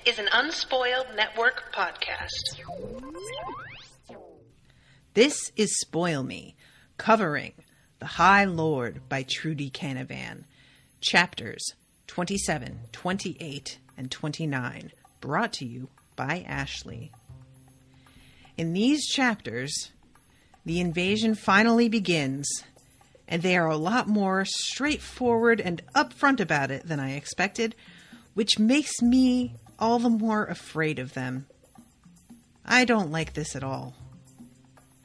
is an Unspoiled Network podcast. This is Spoil Me, covering The High Lord by Trudy Canavan, chapters 27, 28, and 29, brought to you by Ashleigh. In these chapters, the invasion finally begins, and they are a lot more straightforward and upfront about it than I expected, which makes me all the more afraid of them. I don't like this at all.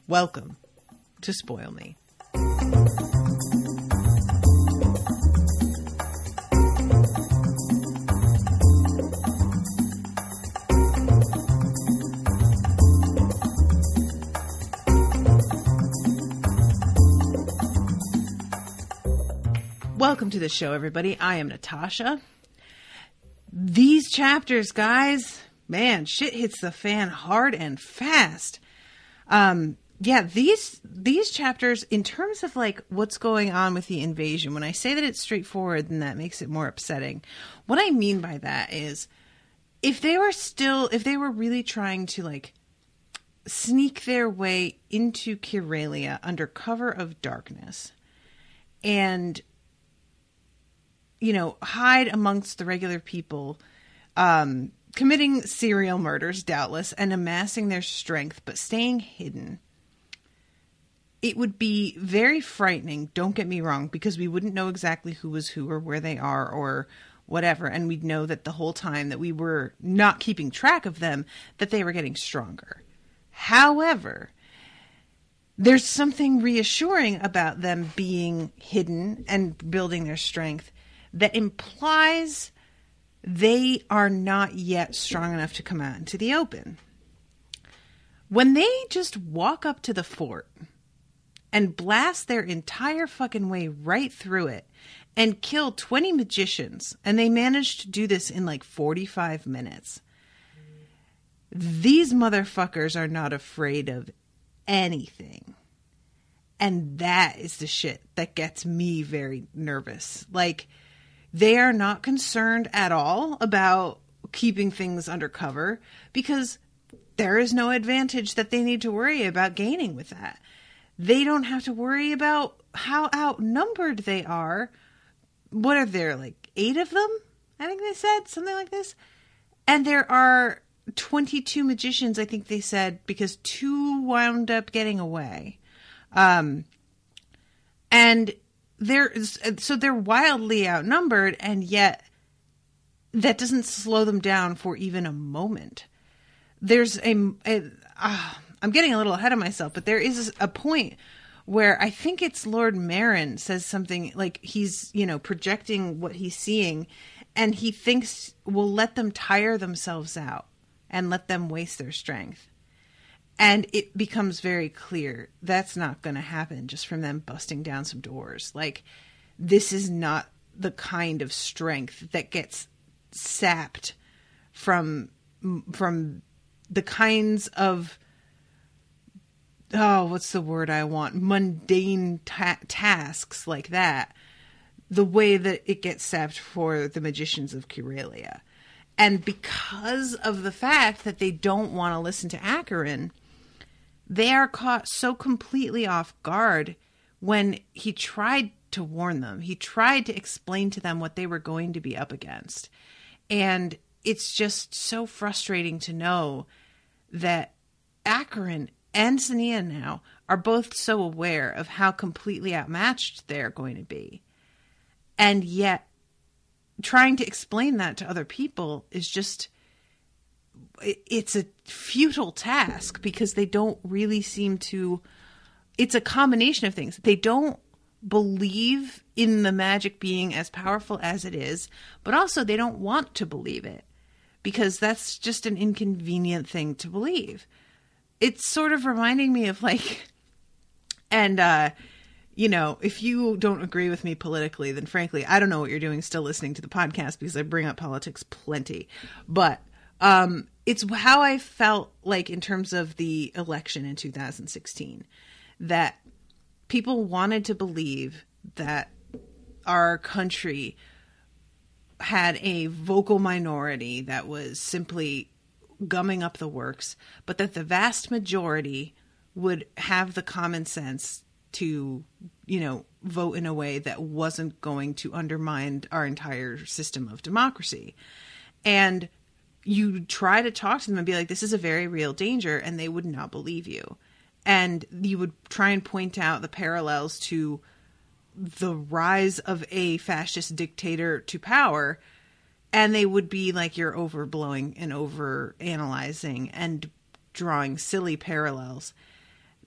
Welcome to Spoil Me. Welcome to the show, everybody. I am Natasha. These chapters, guys, man, shit hits the fan hard and fast. These chapters, in terms of like what's going on with the invasion, when I say that it's straightforward, then that makes it more upsetting. What I mean by that is, if they were really trying to like sneak their way into Kyralia under cover of darkness and, you know, hide amongst the regular people, committing serial murders, doubtless, and amassing their strength, but staying hidden, it would be very frightening, don't get me wrong, because we wouldn't know exactly who was who or where they are or whatever, and we'd know that the whole time that we were not keeping track of them, that they were getting stronger. However, there's something reassuring about them being hidden and building their strength that implies they are not yet strong enough to come out into the open. When they just walk up to the fort and blast their entire fucking way right through it and kill 20 magicians, and they managed to do this in like 45 minutes, these motherfuckers are not afraid of anything. And that is the shit that gets me very nervous. Like, they are not concerned at all about keeping things undercover because there is no advantage that they need to worry about gaining with that. They don't have to worry about how outnumbered they are. What are there, like 8 of them? I think they said something like this. And there are 22 magicians, I think they said, because 2 wound up getting away. And they're wildly outnumbered, and yet that doesn't slow them down for even a moment. There's I'm getting a little ahead of myself, but there is a point where I think it's Lord Marin says something like he's, you know, projecting what he's seeing, and he thinks we'll let them tire themselves out and let them waste their strength. And it becomes very clear that's not going to happen just from them busting down some doors. Like, this is not the kind of strength that gets sapped from the kinds of, what's the word I want? Mundane tasks like that. The way that it gets sapped for the magicians of Kyralia. And because of the fact that they don't want to listen to Acheron, they are caught so completely off guard when he tried to warn them. He tried to explain to them what they were going to be up against. And it's just so frustrating to know that Acheron and Sania now are both so aware of how completely outmatched they're going to be. And yet, trying to explain that to other people is just, it's a futile task because they don't really seem to, it's a combination of things. They don't believe in the magic being as powerful as it is, but also they don't want to believe it because that's just an inconvenient thing to believe. It's sort of reminding me of like, and, you know, if you don't agree with me politically, then frankly, I don't know what you're doing still listening to the podcast because I bring up politics plenty. But it's how I felt like in terms of the election in 2016, that people wanted to believe that our country had a vocal minority that was simply gumming up the works, but that the vast majority would have the common sense to, vote in a way that wasn't going to undermine our entire system of democracy. And you try to talk to them and be like, this is a very real danger, and they would not believe you. And you would try and point out the parallels to the rise of a fascist dictator to power, and they would be like, you're overblowing and over analyzing and drawing silly parallels,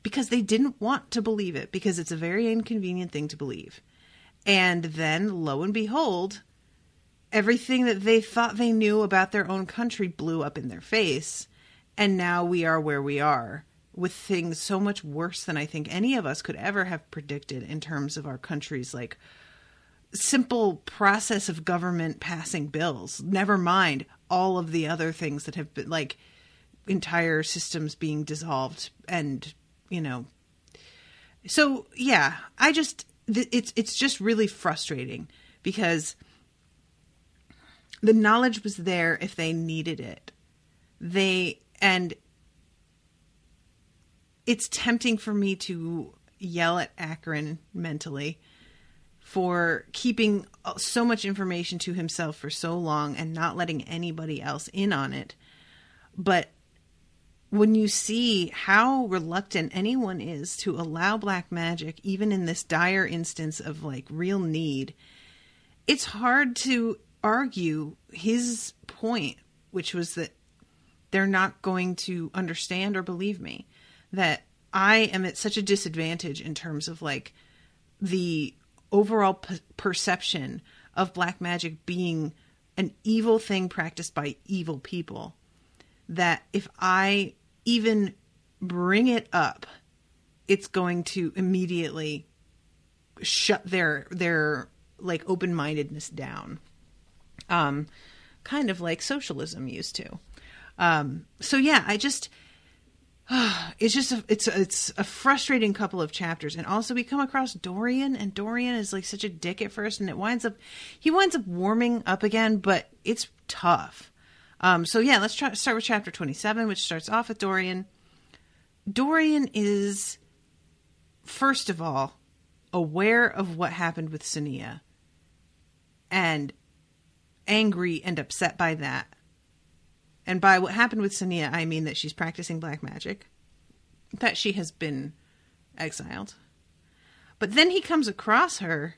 because they didn't want to believe it, because it's a very inconvenient thing to believe. And then, lo and behold, everything that they thought they knew about their own country blew up in their face. And now we are where we are, with things so much worse than I think any of us could ever have predicted in terms of our country's like simple process of government passing bills. Never mind all of the other things that have been like entire systems being dissolved. And, so yeah, it's just really frustrating, because the knowledge was there if they needed it. And it's tempting for me to yell at Akron mentally for keeping so much information to himself for so long and not letting anybody else in on it. But when you see how reluctant anyone is to allow black magic, even in this dire instance of like real need, it's hard to argue his point, which was that they're not going to understand or believe me, that I am at such a disadvantage in terms of like the overall perception of black magic being an evil thing practiced by evil people, that if I even bring it up, it's going to immediately shut their like open-mindedness down. Kind of like socialism used to. So yeah, it's a frustrating couple of chapters. And also we come across Dorian, and Dorian is like such a dick at first, and he winds up warming up again, but it's tough. So yeah, let's start with chapter 27, which starts off with Dorian. Dorian is, first of all, aware of what happened with Sania, and angry and upset by that. And by what happened with Sania, I mean that she's practicing black magic, that she has been exiled. But then he comes across her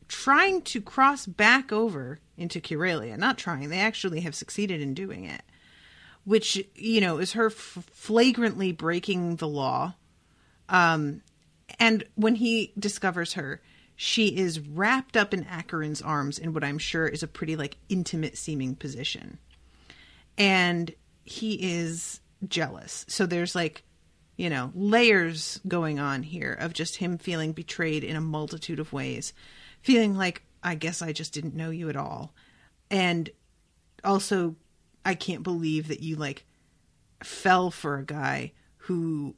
trying to cross back over into Curalia. Not trying, they actually have succeeded in doing it. Which, is her flagrantly breaking the law. And when he discovers her, she is wrapped up in Acheron's arms in what I'm sure is a pretty like intimate seeming position. And he is jealous. So there's like, layers going on here of just him feeling betrayed in a multitude of ways. Feeling like, I guess I just didn't know you at all. And also, I can't believe that you like fell for a guy who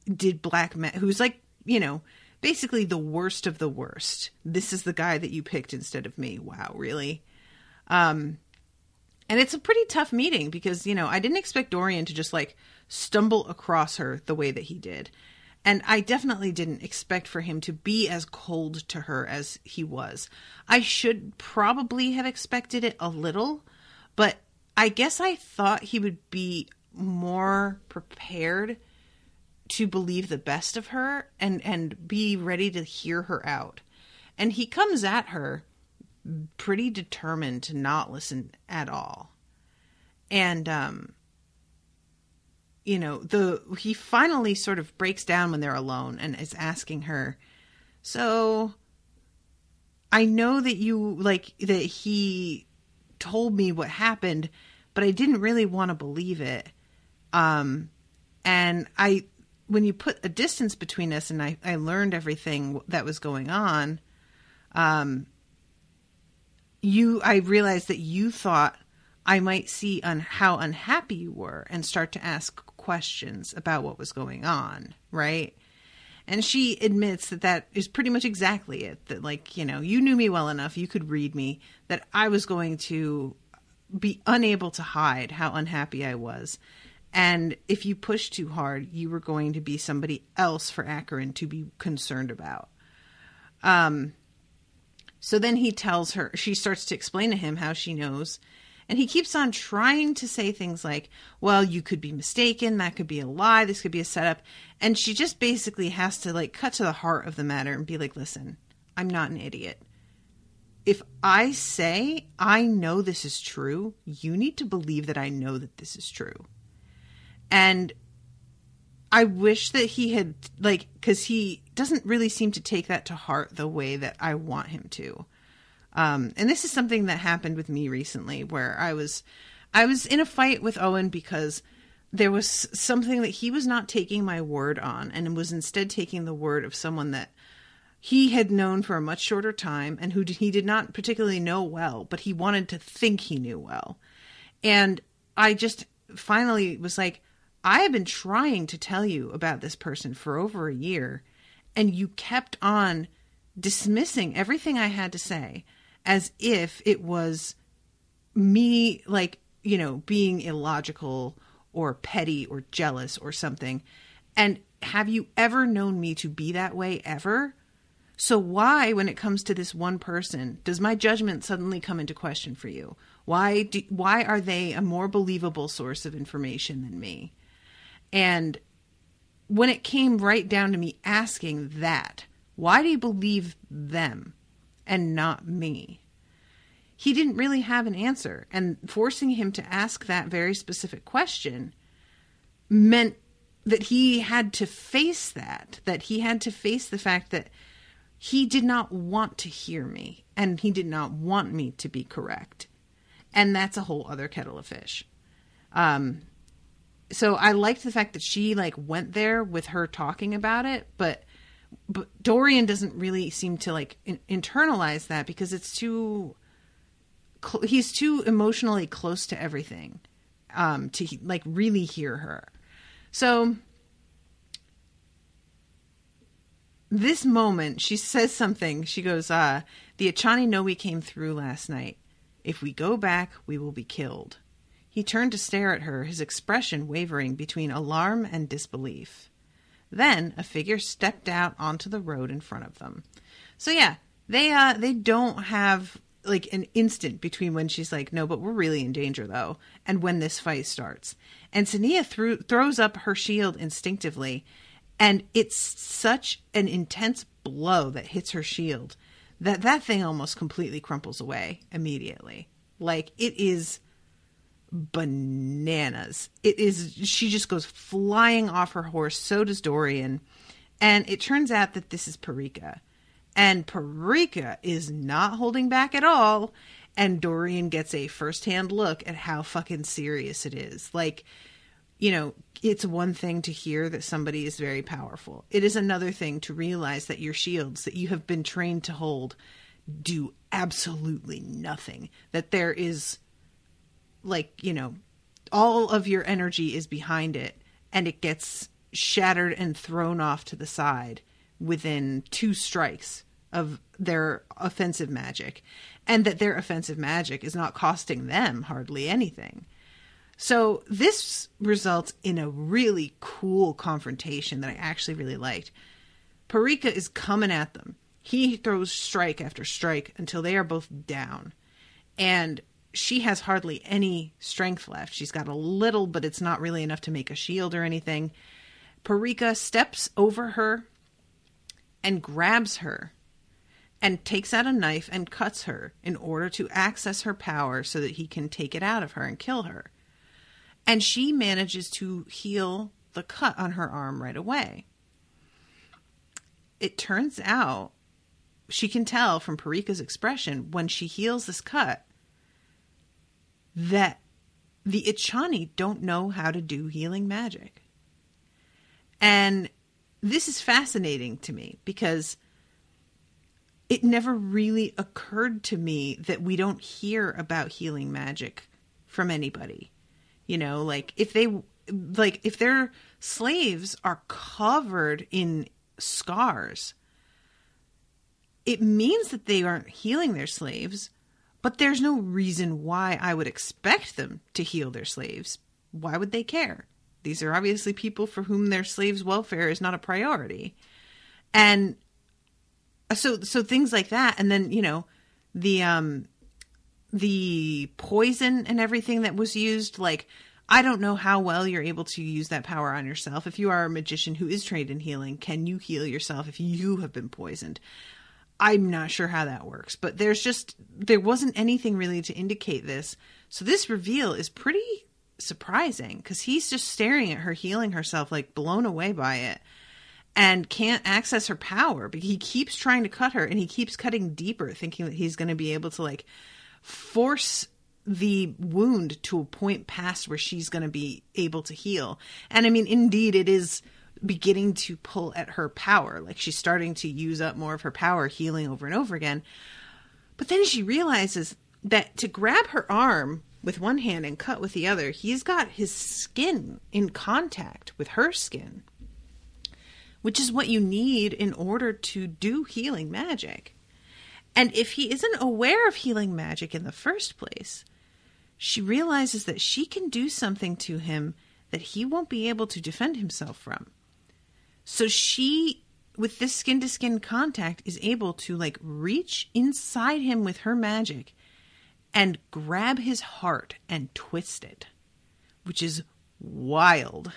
did who's like, basically the worst of the worst. This is the guy that you picked instead of me. Wow, really? And it's a pretty tough meeting because, I didn't expect Dorian to just like stumble across her the way that he did. And I definitely didn't expect for him to be as cold to her as he was. I should probably have expected it a little, but I guess I thought he would be more prepared to believe the best of her and be ready to hear her out. And he comes at her pretty determined to not listen at all. And, he finally sort of breaks down when they're alone and is asking her, so I know that that he told me what happened, but I didn't really want to believe it. And when you put a distance between us and I learned everything that was going on, I realized that you thought I might see how unhappy you were and start to ask questions about what was going on, right? And she admits that that is pretty much exactly it. That, like, you know, you knew me well enough, you could read me, that I was going to be unable to hide how unhappy I was. And if you pushed too hard, you were going to be somebody else for Akron to be concerned about. So then he tells her, she starts to explain to him how she knows. And he keeps on trying to say things like, well, you could be mistaken. That could be a lie. This could be a setup. And she just basically has to, like, cut to the heart of the matter and be like, listen, I'm not an idiot. If I say I know this is true, you need to believe that I know that this is true. And I wish that he had, like, because he doesn't really seem to take that to heart the way that I want him to. And this is something that happened with me recently, where I was in a fight with Owen because there was something that he was not taking my word on, and was instead taking the word of someone that he had known for a much shorter time and who he did not particularly know well, but he wanted to think he knew well. And I just finally was like, I have been trying to tell you about this person for over a year, and you kept on dismissing everything I had to say as if it was me, like, you know, being illogical or petty or jealous or something. And have you ever known me to be that way ever? So why, when it comes to this one person, does my judgment suddenly come into question for you? Why are they a more believable source of information than me? And when it came right down to me asking that, why do you believe them and not me? He didn't really have an answer. And forcing him to ask that very specific question meant that he had to face that he had to face the fact that he did not want to hear me, and he did not want me to be correct. And that's a whole other kettle of fish. So I liked the fact that she, like, went there with her talking about it, but Dorian doesn't really seem to, like, internalize that because it's he's too emotionally close to everything to, like, really hear her. So this moment, she says something. She goes, the Ichani know we came through last night. If we go back, we will be killed. He turned to stare at her, his expression wavering between alarm and disbelief. Then a figure stepped out onto the road in front of them. So yeah, they don't have, like, an instant between when she's like, no, but we're really in danger though, and when this fight starts. And Sania throws up her shield instinctively, and it's such an intense blow that hits her shield that thing almost completely crumples away immediately. Like, it is bananas. She just goes flying off her horse. So does Dorian. And it turns out that this is Parika. And Parika is not holding back at all. And Dorian gets a firsthand look at how fucking serious it is. Like, you know, it's one thing to hear that somebody is very powerful. It is another thing to realize that your shields that you have been trained to hold do absolutely nothing. That there is, like, you know, all of your energy is behind it, and it gets shattered and thrown off to the side within 2 strikes of their offensive magic, and that their offensive magic is not costing them hardly anything. So this results in a really cool confrontation that I actually really liked. Parika is coming at them. He throws strike after strike until they are both down. And she has hardly any strength left. She's got a little, but it's not really enough to make a shield or anything. Parika steps over her and grabs her and takes out a knife and cuts her in order to access her power so that he can take it out of her and kill her. And she manages to heal the cut on her arm right away. It turns out, she can tell from Parika's expression when she heals this cut that the Ichani don't know how to do healing magic. And this is fascinating to me because it never really occurred to me that we don't hear about healing magic from anybody. You know, like, if their slaves are covered in scars, it means that they aren't healing their slaves, but there's no reason why I would expect them to heal their slaves. Why would they care? These are obviously people for whom their slaves' welfare is not a priority. And so things like that. And then, you know, the poison and everything that was used, like, I don't know how well you're able to use that power on yourself. If you are a magician who is trained in healing, can you heal yourself if you have been poisoned? I'm not sure how that works, but there wasn't anything really to indicate this. So this reveal is pretty surprising because he's just staring at her healing herself, like blown away by it, and can't access her power. But he keeps trying to cut her, and he keeps cutting deeper, thinking that he's going to be able to like force the wound to a point past where she's going to be able to heal. And I mean, indeed, it is beginning to pull at her power. Like, she's starting to use up more of her power, healing over and over again. But then she realizes that to grab her arm with one hand and cut with the other, he's got his skin in contact with her skin, which is what you need in order to do healing magic. And if he isn't aware of healing magic in the first place, she realizes that she can do something to him that he won't be able to defend himself from. So she, with this skin-to-skin contact, is able to like reach inside him with her magic and grab his heart and twist it, which is wild.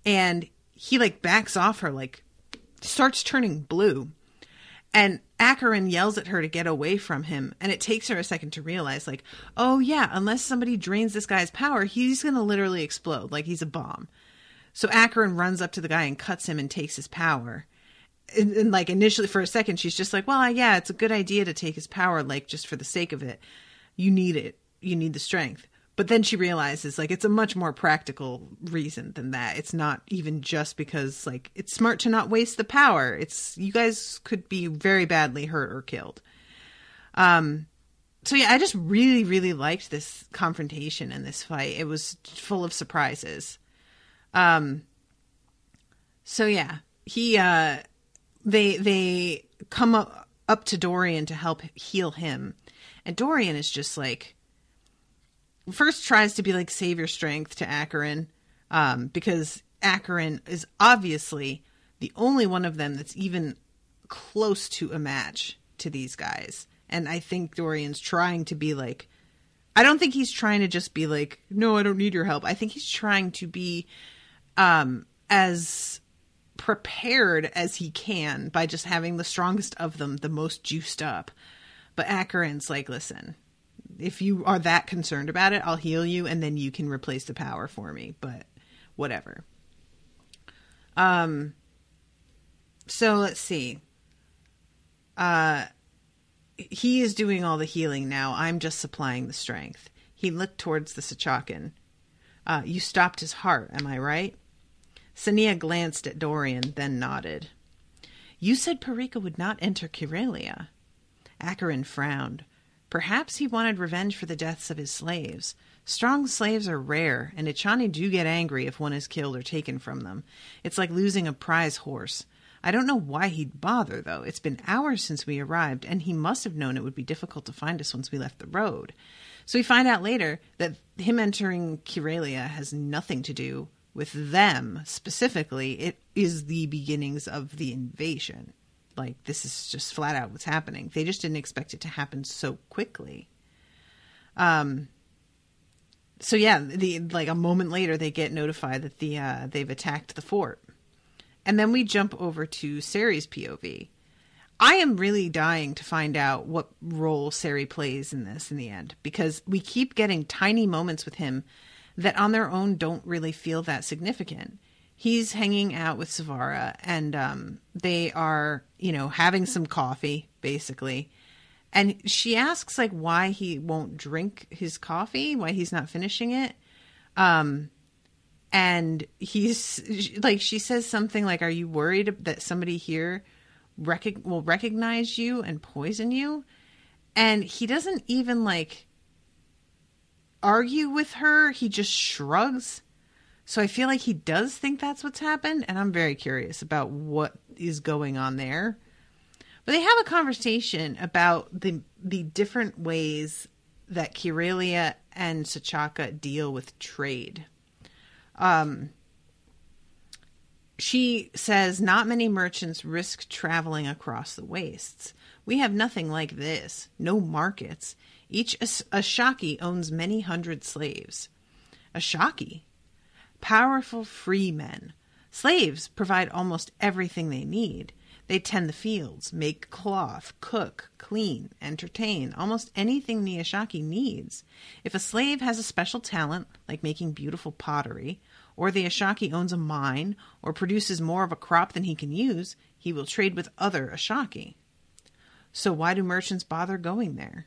And he like backs off her, like starts turning blue. And Acheron yells at her to get away from him. And it takes her a second to realize, like, oh yeah, unless somebody drains this guy's power, he's going to literally explode like he's a bomb. So Acheron runs up to the guy and cuts him and takes his power. And like initially for a second, she's just like, well, yeah, it's a good idea to take his power, like just for the sake of it. You need it. You need the strength. But then she realizes, like, it's a much more practical reason than that. It's not even just because, like, it's smart to not waste the power. It's, you guys could be very badly hurt or killed. So yeah, I just really, really liked this confrontation and this fight. It was full of surprises. So yeah, they come up to Dorian to help heal him. And Dorian is just like, first tries to be like, save your strength to Acheron, because Acheron is obviously the only one of them that's even close to a match to these guys. And I think Dorian's trying to be like, I don't think he's trying to just be like, no, I don't need your help. I think he's trying to be as prepared as he can by just having the strongest of them, the most juiced up. But Acheron's like, listen, if you are that concerned about it, I'll heal you and then you can replace the power for me, but whatever. So let's see. He is doing all the healing now. I'm just supplying the strength. He looked towards the Sichakan. You stopped his heart, am I right? Sania glanced at Dorian, then nodded. You said Parika would not enter Kyrelia. Acheron frowned. Perhaps he wanted revenge for the deaths of his slaves. Strong slaves are rare, and Ichani do get angry if one is killed or taken from them. It's like losing a prize horse. I don't know why he'd bother, though. It's been hours since we arrived, and he must have known it would be difficult to find us once we left the road. So we find out later that him entering Kyrelia has nothing to do with them specifically. It is the beginnings of the invasion. Like, this is just flat out what's happening. They just didn't expect it to happen so quickly. So yeah, like a moment later, they get notified that they've attacked the fort. And then we jump over to Ceri's POV. I am really dying to find out what role Ceri plays in this in the end, because we keep getting tiny moments with him that on their own don't really feel that significant. He's hanging out with Savara, and they are, having some coffee, basically. And she asks, like, why he won't drink his coffee, why he's not finishing it. And he's, like, she says something like, are you worried that somebody here will recognize you and poison you? And he doesn't even, like, argue with her. He just shrugs. So I feel like he does think that's what's happened, and I'm very curious about what is going on there. But they have a conversation about the different ways that Kirelia and Sachaka deal with trade. She says, not many merchants risk traveling across the wastes. We have nothing like this. No markets. Each Ashaki owns many hundred slaves. Ashaki? Powerful free men. Slaves provide almost everything they need. They tend the fields, make cloth, cook, clean, entertain, almost anything the Ashaki needs. If a slave has a special talent, like making beautiful pottery, or the Ashaki owns a mine, or produces more of a crop than he can use, he will trade with other Ashaki. So why do merchants bother going there?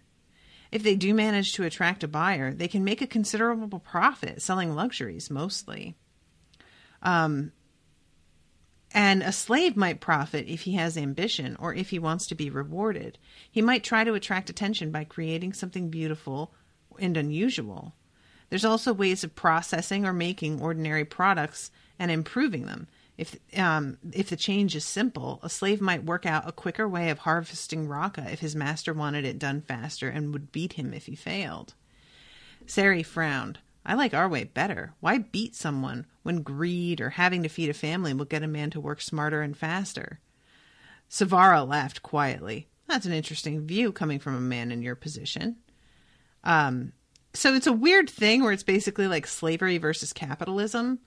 If they do manage to attract a buyer, they can make a considerable profit selling luxuries, mostly. And a slave might profit if he has ambition or if he wants to be rewarded. He might try to attract attention by creating something beautiful and unusual. There's also ways of processing or making ordinary products and improving them. If the change is simple, a slave might work out a quicker way of harvesting raka if his master wanted it done faster and would beat him if he failed. Sari frowned. I like our way better. Why beat someone when greed or having to feed a family will get a man to work smarter and faster? Savara laughed quietly. That's an interesting view coming from a man in your position. So it's a weird thing where it's basically like slavery versus capitalism.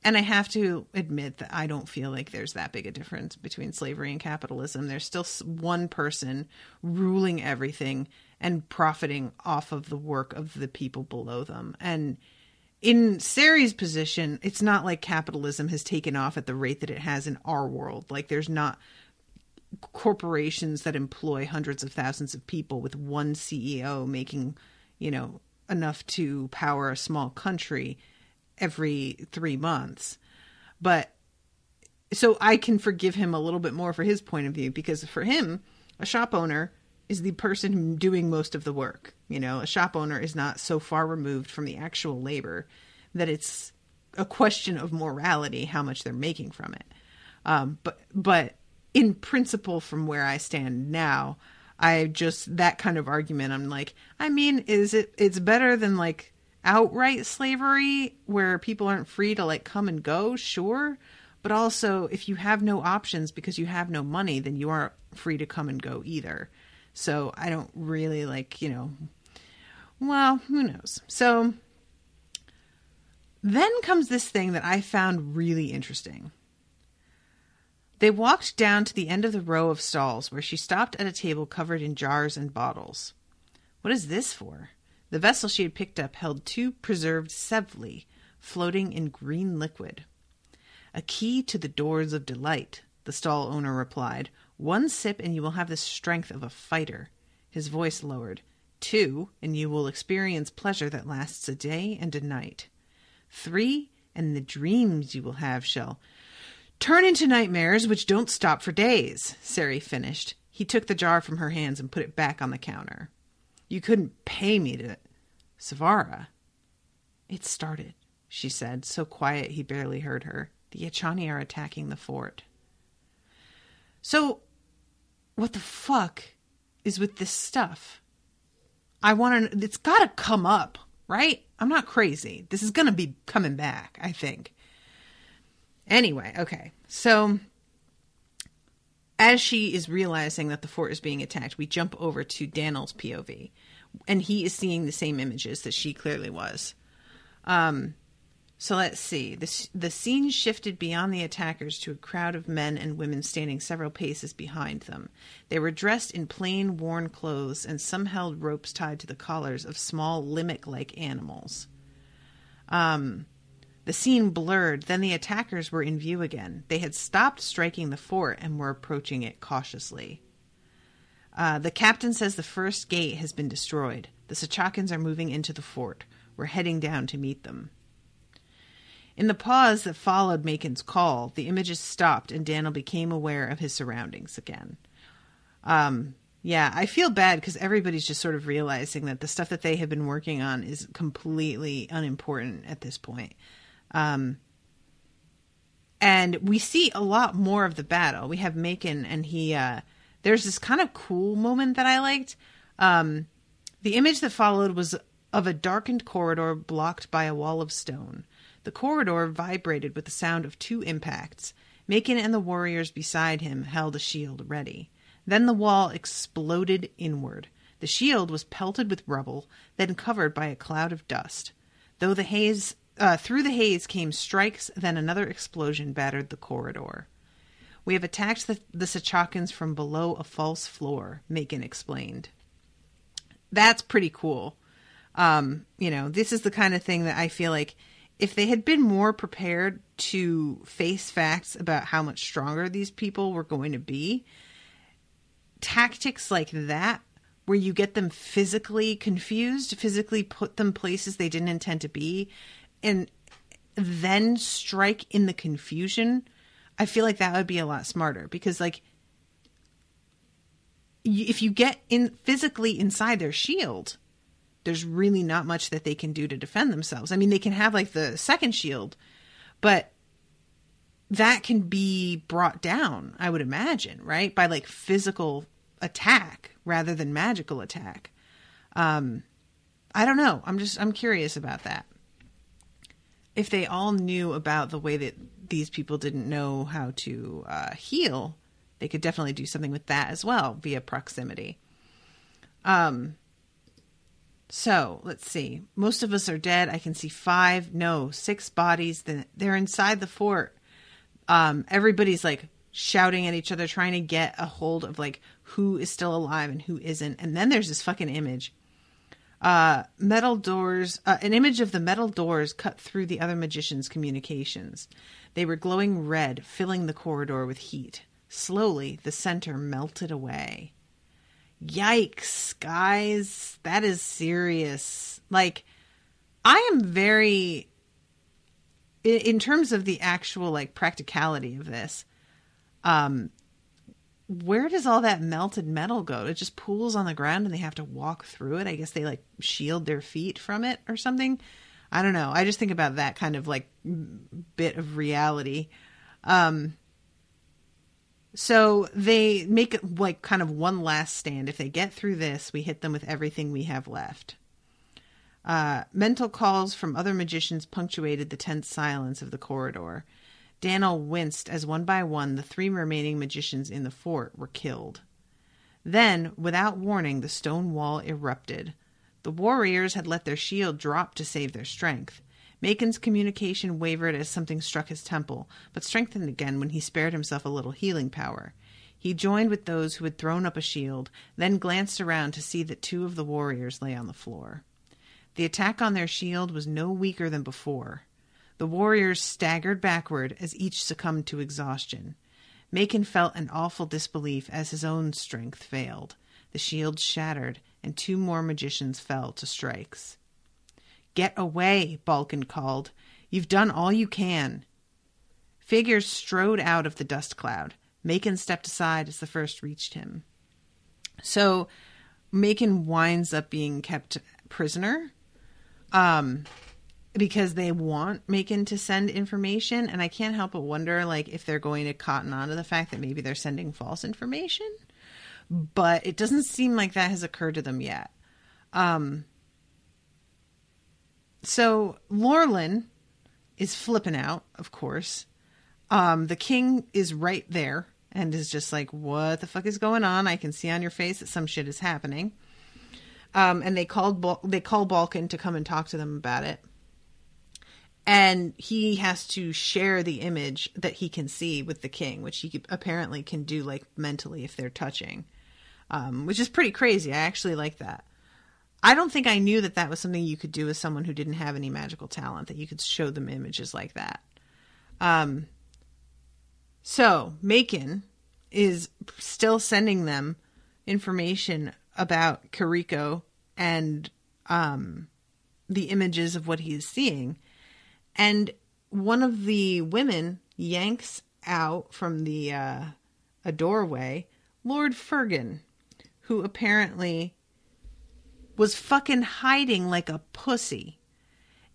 And I have to admit that I don't feel like there's that big a difference between slavery and capitalism. There's still one person ruling everything and profiting off of the work of the people below them. And in Sari's position, it's not like capitalism has taken off at the rate that it has in our world. Like there's not corporations that employ hundreds of thousands of people with one CEO making, enough to power a small country every 3 months. But so I can forgive him a little bit more for his point of view, because for him, a shop owner is the person doing most of the work. A shop owner is not so far removed from the actual labor that it's a question of morality, how much they're making from it. But in principle, from where I stand now, that kind of argument, I'm like, it's better than like outright slavery where people aren't free to like come and go, sure, but also if you have no options because you have no money, then you aren't free to come and go either. So I don't really well, who knows? So then comes this thing that I found really interesting. They walked down to the end of the row of stalls where she stopped at a table covered in jars and bottles. What is this for? The vessel she had picked up held 2 preserved sevli floating in green liquid. A key to the doors of delight, the stall owner replied. 1 sip and you will have the strength of a fighter. His voice lowered. 2, and you will experience pleasure that lasts a day and a night. 3, and the dreams you will have shall turn into nightmares which don't stop for days, Sari finished. He took the jar from her hands and put it back on the counter. You couldn't pay me to... Savara. It started, she said, so quiet he barely heard her. The Ichani are attacking the fort. So, what the fuck is with this stuff? It's gotta come up, right? I'm not crazy. This is gonna be coming back, I think. Anyway, okay. So, as she is realizing that the fort is being attacked, we jump over to Daniel's POV. And he is seeing the same images that she clearly was. So let's see. The scene shifted beyond the attackers to a crowd of men and women standing several paces behind them. They were dressed in plain, worn clothes, and some held ropes tied to the collars of small, limmick-like animals. The scene blurred, then the attackers were in view again. They had stopped striking the fort and were approaching it cautiously. The captain says the first gate has been destroyed. The Sachakans are moving into the fort. We're heading down to meet them. In the pause that followed Macon's call, the images stopped and Daniel became aware of his surroundings again. I feel bad because everybody's just sort of realizing that the stuff that they have been working on is completely unimportant at this point. And we see a lot more of the battle. We have Macon, and there's this kind of cool moment that I liked. The image that followed was of a darkened corridor blocked by a wall of stone. The corridor vibrated with the sound of 2 impacts. Macon and the warriors beside him held a shield ready. Then the wall exploded inward. The shield was pelted with rubble, then covered by a cloud of dust. Through the haze came strikes, then another explosion battered the corridor. We have attacked the Sechakans from below a false floor, Macon explained. That's pretty cool. This is the kind of thing that I feel like if they had been more prepared to face facts about how much stronger these people were going to be, tactics like that, where you get them physically confused, physically put them places they didn't intend to be, and then strike in the confusion, I feel like that would be a lot smarter. Because, like, if you get in physically inside their shield, there's really not much that they can do to defend themselves. I mean, they can have, like, the second shield, but that can be brought down, I would imagine, right? By, like, physical attack rather than magical attack. I don't know. I'm curious about that. If they all knew about the way that these people didn't know how to heal, they could definitely do something with that as well via proximity. So let's see. Most of us are dead. I can see 6 bodies. They're inside the fort. Everybody's like shouting at each other, trying to get a hold of like who is still alive and who isn't. And then there's this fucking image. Metal doors, an image of the metal doors cut through the other magicians' communications. They were glowing red, filling the corridor with heat. Slowly, the center melted away. Yikes, guys. That is serious. Like, I am very, in terms of the actual, like, practicality of this, where does all that melted metal go? It just pools on the ground and they have to walk through it. I guess they, like, shield their feet from it or something. I don't know. I just think about that kind of, like, bit of reality. So they make it like kind of one last stand. If they get through this, we hit them with everything we have left. Mental calls from other magicians punctuated the tense silence of the corridor. Daniel winced as one by one the 3 remaining magicians in the fort were killed. Then, without warning, the stone wall erupted. The warriors had let their shield drop to save their strength. Macon's communication wavered as something struck his temple, but strengthened again when he spared himself a little healing power. He joined with those who had thrown up a shield, then glanced around to see that 2 of the warriors lay on the floor. The attack on their shield was no weaker than before. The warriors staggered backward as each succumbed to exhaustion. Macon felt an awful disbelief as his own strength failed. The shield shattered, and 2 more magicians fell to strikes. "Get away," Balkan called. "You've done all you can." Figures strode out of the dust cloud. Macon stepped aside as the first reached him. So Macon winds up being kept prisoner because they want Macon to send information. And I can't help but wonder, like, if they're going to cotton on to the fact that maybe they're sending false information. But it doesn't seem like that has occurred to them yet. So Lorlin is flipping out, of course. The king is right there and is just like, what the fuck is going on? I can see on your face that some shit is happening. And they call Balkan to come and talk to them about it. And he has to share the image that he can see with the king, which he apparently can do, like, mentally if they're touching, which is pretty crazy. I actually like that. I don't think I knew that that was something you could do with someone who didn't have any magical talent, that you could show them images like that. So Macon is still sending them information about Kiriko and the images of what he is seeing. And one of the women yanks out from the a doorway Lord Fergan, who apparently was fucking hiding like a pussy.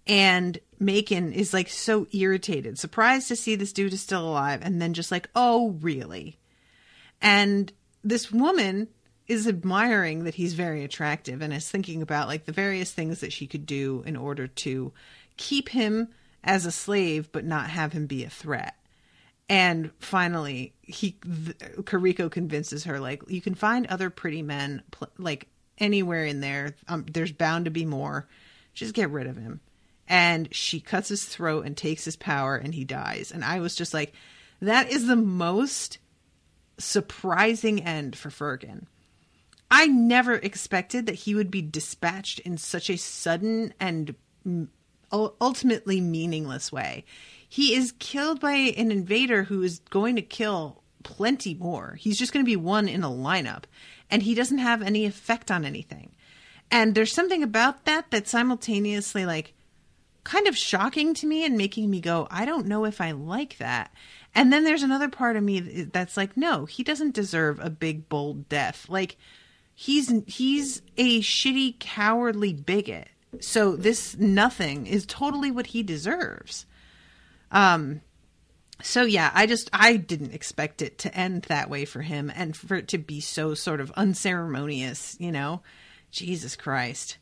And Macon is like so irritated, surprised to see this dude is still alive, and then just like, oh, really? And this woman is admiring that he's very attractive and is thinking about like the various things that she could do in order to keep him as a slave, but not have him be a threat. And finally, Kariko convinces her, like, you can find other pretty men, like, anywhere in there. There's bound to be more. Just get rid of him. And she cuts his throat and takes his power, and he dies. And I was just like, that is the most surprising end for Fergan. I never expected that he would be dispatched in such a sudden and ultimately meaningless way. He is killed by an invader who is going to kill plenty more. He's just going to be one in a lineup, and he doesn't have any effect on anything. And there's something about that that's simultaneously like kind of shocking to me and making me go, I don't know if I like that. And then there's another part of me that's like, no, he doesn't deserve a big, bold death. Like, he's a shitty, cowardly bigot. So this nothing is totally what he deserves. So yeah, I didn't expect it to end that way for him, and for it to be so sort of unceremonious, you know, Jesus Christ.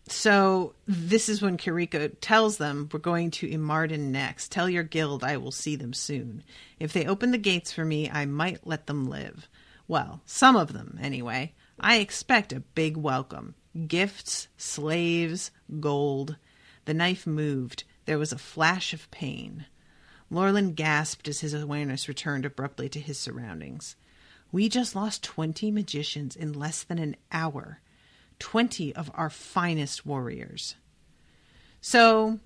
So this is when Kariko tells them, we're going to Imarden next. Tell your guild I will see them soon. If they open the gates for me, I might let them live. Well, some of them, anyway. I expect a big welcome. Gifts, slaves, gold. The knife moved. There was a flash of pain. Lorland gasped as his awareness returned abruptly to his surroundings. We just lost 20 magicians in less than an hour. 20 of our finest warriors. So,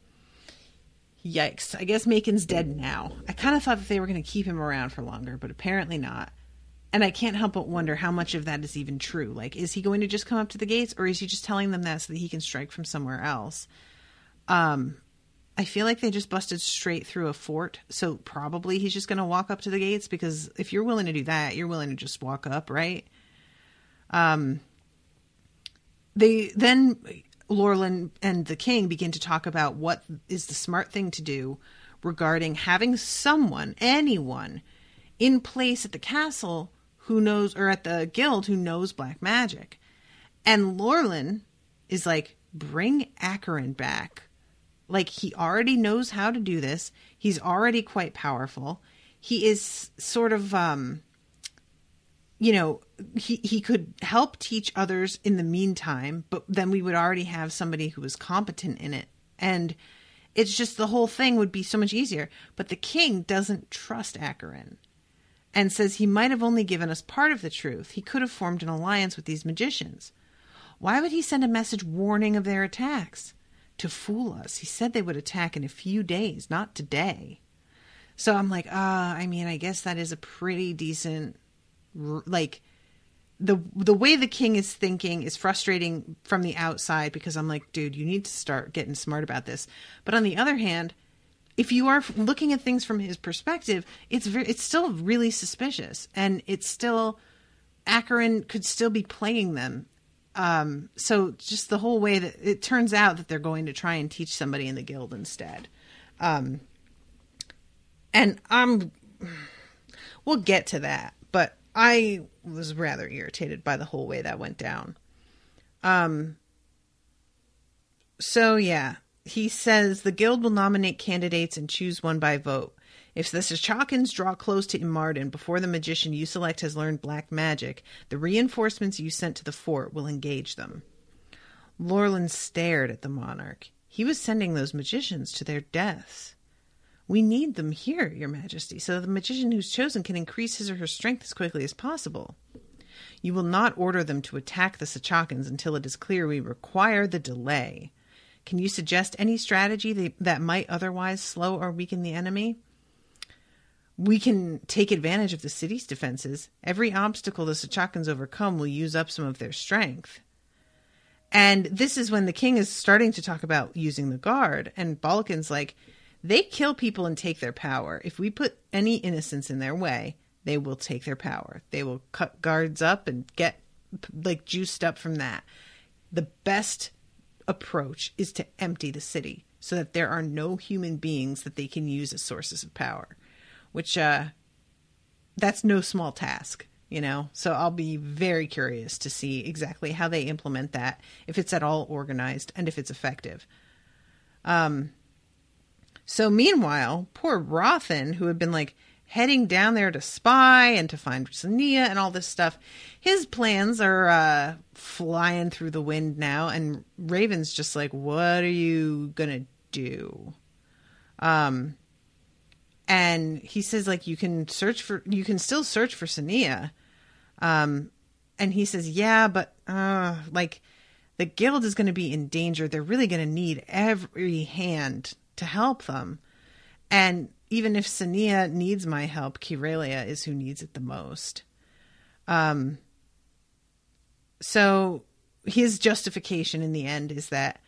yikes. I guess Macon's dead now. I kind of thought that they were going to keep him around for longer, but apparently not. And I can't help but wonder how much of that is even true. Like, is he going to just come up to the gates, or is he just telling them that so that he can strike from somewhere else? I feel like they just busted straight through a fort, so probably he's just going to walk up to the gates, because if you're willing to do that, you're willing to just walk up, right? Lorland and the king begin to talk about what is the smart thing to do regarding having anyone in place at the castle who knows, or at the guild who knows black magic. And Lorland is like, bring Acheron back. Like, he already knows how to do this. He's already quite powerful. He is sort of, he could help teach others in the meantime, but then we would already have somebody who was competent in it. And it's just, the whole thing would be so much easier. But the king doesn't trust Acheron and says he might have only given us part of the truth. He could have formed an alliance with these magicians. Why would he send a message warning of their attacks? To fool us. He said they would attack in a few days, not today. So I'm like, I guess that is a pretty decent, like, the way the king is thinking is frustrating from the outside, because I'm like, dude, you need to start getting smart about this. But on the other hand, if you are looking at things from his perspective, it's still really suspicious, and it's still, Acheron could still be playing them. So just the whole way that it turns out that they're going to try and teach somebody in the guild instead. And we'll get to that, but I was rather irritated by the whole way that went down. So yeah, he says the guild will nominate candidates and choose one by vote. If the Sachakans draw close to Imarden before the magician you select has learned black magic, the reinforcements you sent to the fort will engage them. Lorland stared at the monarch. He was sending those magicians to their deaths. We need them here, your majesty, so that the magician who's chosen can increase his or her strength as quickly as possible. You will not order them to attack the Sachakans until it is clear we require the delay. Can you suggest any strategy that might otherwise slow or weaken the enemy? We can take advantage of the city's defenses. Every obstacle the Sachakans overcome will use up some of their strength. And this is when the king is starting to talk about using the guard. And Balkan's like, they kill people and take their power. If we put any innocents in their way, they will take their power. They will cut guards up and get like juiced up from that. the best approach is to empty the city so that there are no human beings that they can use as sources of power, which that's no small task, you know? So I'll be very curious to see exactly how they implement that, if it's at all organized and if it's effective. So meanwhile, poor Rothan, who had been like heading down there to spy and to find Sania and all this stuff, his plans are flying through the wind now. And Raven's just like, what are you gonna do? And he says, like, you can still search for Sania. And he says, yeah, but like, the guild is going to be in danger. They're really going to need every hand to help them. And even if Sania needs my help, Kirelia is who needs it the most. So his justification in the end is that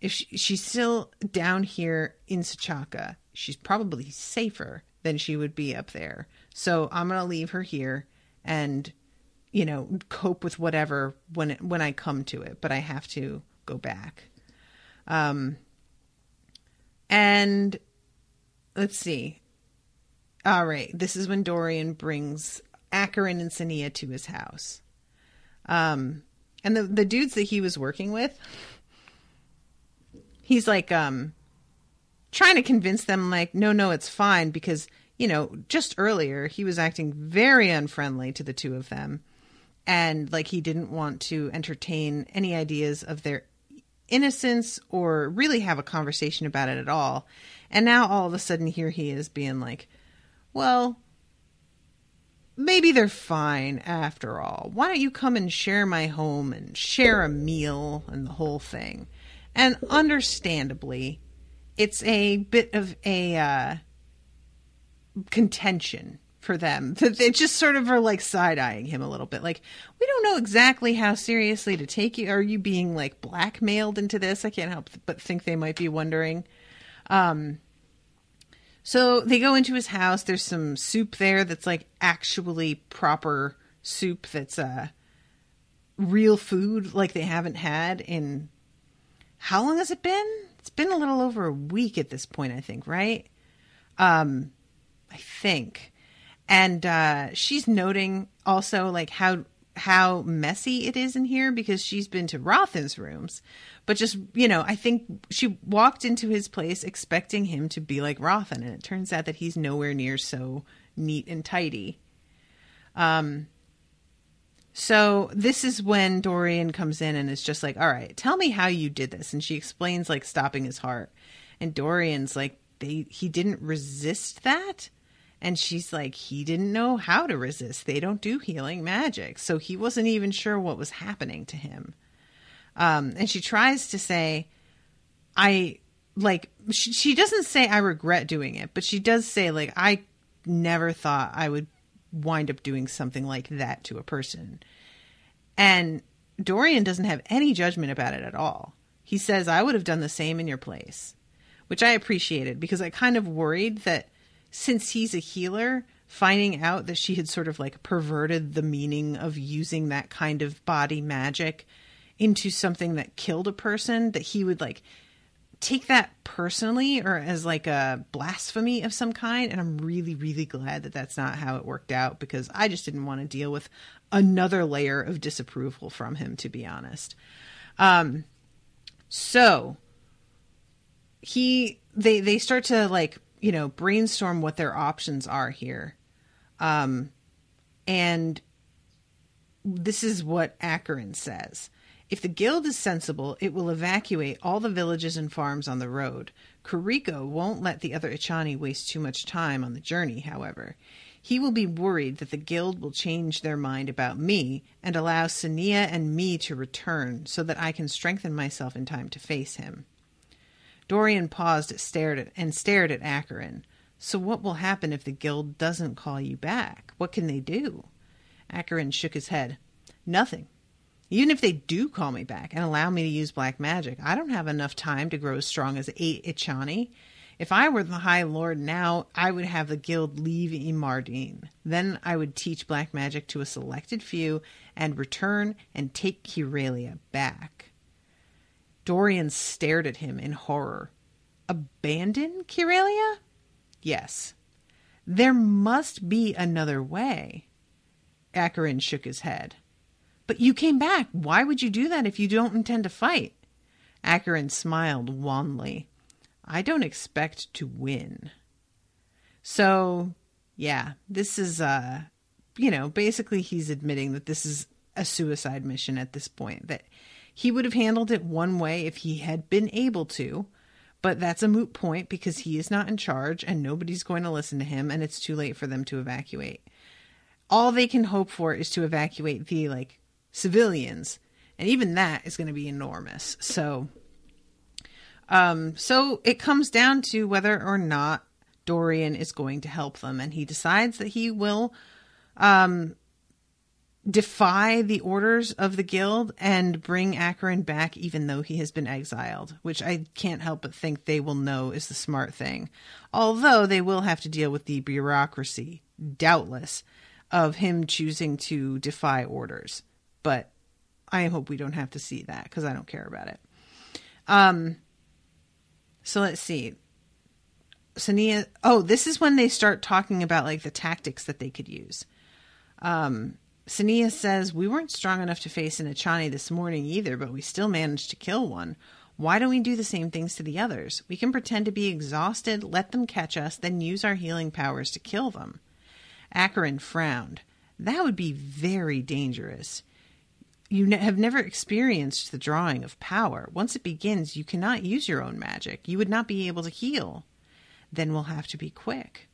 if she's still down here in Sechaka, she's probably safer than she would be up there. So I'm going to leave her here and, you know, cope with whatever when I come to it, but I have to go back. And let's see. All right. This is when Dorian brings Acheron and Sania to his house. And the dudes that he was working with, he's like, trying to convince them, like, no, it's fine. Because, you know, just earlier he was acting very unfriendly to the two of them. And like, he didn't want to entertain any ideas of their innocence or really have a conversation about it at all. And now all of a sudden here he is being like, well, maybe they're fine after all. Why don't you come and share my home and share a meal and the whole thing? And understandably, it's a bit of a contention for them. They just sort of are like side-eyeing him a little bit. Like, we don't know exactly how seriously to take you. Are you being like blackmailed into this? I can't help but think they might be wondering. So they go into his house. There's some soup there that's like actually proper soup that's real food like they haven't had in... How long has it been? It's been a little over a week at this point, I think, right? I think. And she's noting also like how messy it is in here because she's been to Rothan's rooms. But just, you know, I think she walked into his place expecting him to be like Rothan. And it turns out that he's nowhere near so neat and tidy. So this is when Dorian comes in and is just like, all right, tell me how you did this. And she explains like stopping his heart. And Dorian's like, he didn't resist that. And she's like, he didn't know how to resist. They don't do healing magic. So he wasn't even sure what was happening to him. And she tries to say, she doesn't say I regret doing it, but she does say like, I never thought I would wind up doing something like that to a person. And Dorian doesn't have any judgment about it at all. He says, I would have done the same in your place, which I appreciated because I kind of worried that since he's a healer, finding out that she had sort of like perverted the meaning of using that kind of body magic into something that killed a person, that he would like take that personally or as like a blasphemy of some kind. And I'm really, really glad that that's not how it worked out because I just didn't want to deal with another layer of disapproval from him, to be honest. So they start to like, you know, brainstorm what their options are here. And this is what Acheron says. If the guild is sensible, it will evacuate all the villages and farms on the road. Kuriko won't let the other Ichani waste too much time on the journey, however. He will be worried that the guild will change their mind about me and allow Sania and me to return so that I can strengthen myself in time to face him. Dorian paused and stared at Acheron. So what will happen if the guild doesn't call you back? What can they do? Acheron shook his head. Nothing. Even if they do call me back and allow me to use black magic, I don't have enough time to grow as strong as 8 Ichani. If I were the High Lord now, I would have the guild leave Imardine. Then I would teach black magic to a selected few and return and take Curalia back. Dorian stared at him in horror. Abandon Curalia? Yes. There must be another way. Acheron shook his head. But you came back. Why would you do that if you don't intend to fight? Acheron smiled wanly. I don't expect to win. So, yeah, this is, basically he's admitting that this is a suicide mission at this point. That he would have handled it one way if he had been able to, but that's a moot point because he is not in charge and nobody's going to listen to him and it's too late for them to evacuate. All they can hope for is to evacuate the, civilians. And even that is going to be enormous. So it comes down to whether or not Dorian is going to help them. And he decides that he will defy the orders of the guild and bring Acheron back even though he has been exiled, which I can't help but think they will know is the smart thing. Although they will have to deal with the bureaucracy, doubtless, of him choosing to defy orders. But I hope we don't have to see that because I don't care about it. So let's see. Sania. Oh, this is when they start talking about the tactics that they could use. Sania says, we weren't strong enough to face an Ichani this morning either, but we still managed to kill one. Why don't we do the same things to the others? We can pretend to be exhausted, let them catch us, then use our healing powers to kill them. Acheron frowned. That would be very dangerous. You have never experienced the drawing of power. Once it begins, you cannot use your own magic. You would not be able to heal. Then we'll have to be quick.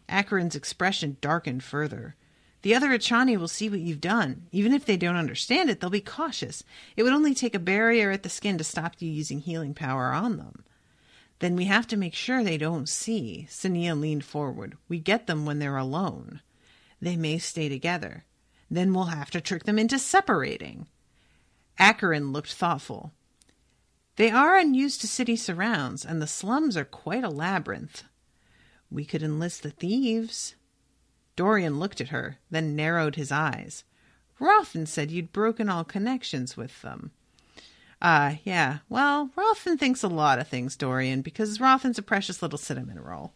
Acheron's expression darkened further. The other Ichani will see what you've done. Even if they don't understand it, they'll be cautious. It would only take a barrier at the skin to stop you using healing power on them. Then we have to make sure they don't see. Sania leaned forward. We get them when they're alone. They may stay together. Then we'll have to trick them into separating. Acheron looked thoughtful. They are unused to city surrounds, and the slums are quite a labyrinth. We could enlist the thieves. Dorian looked at her, then narrowed his eyes. Rothan said you'd broken all connections with them. Yeah. Well, Rothan thinks a lot of things, Dorian, because Rothan's a precious little cinnamon roll.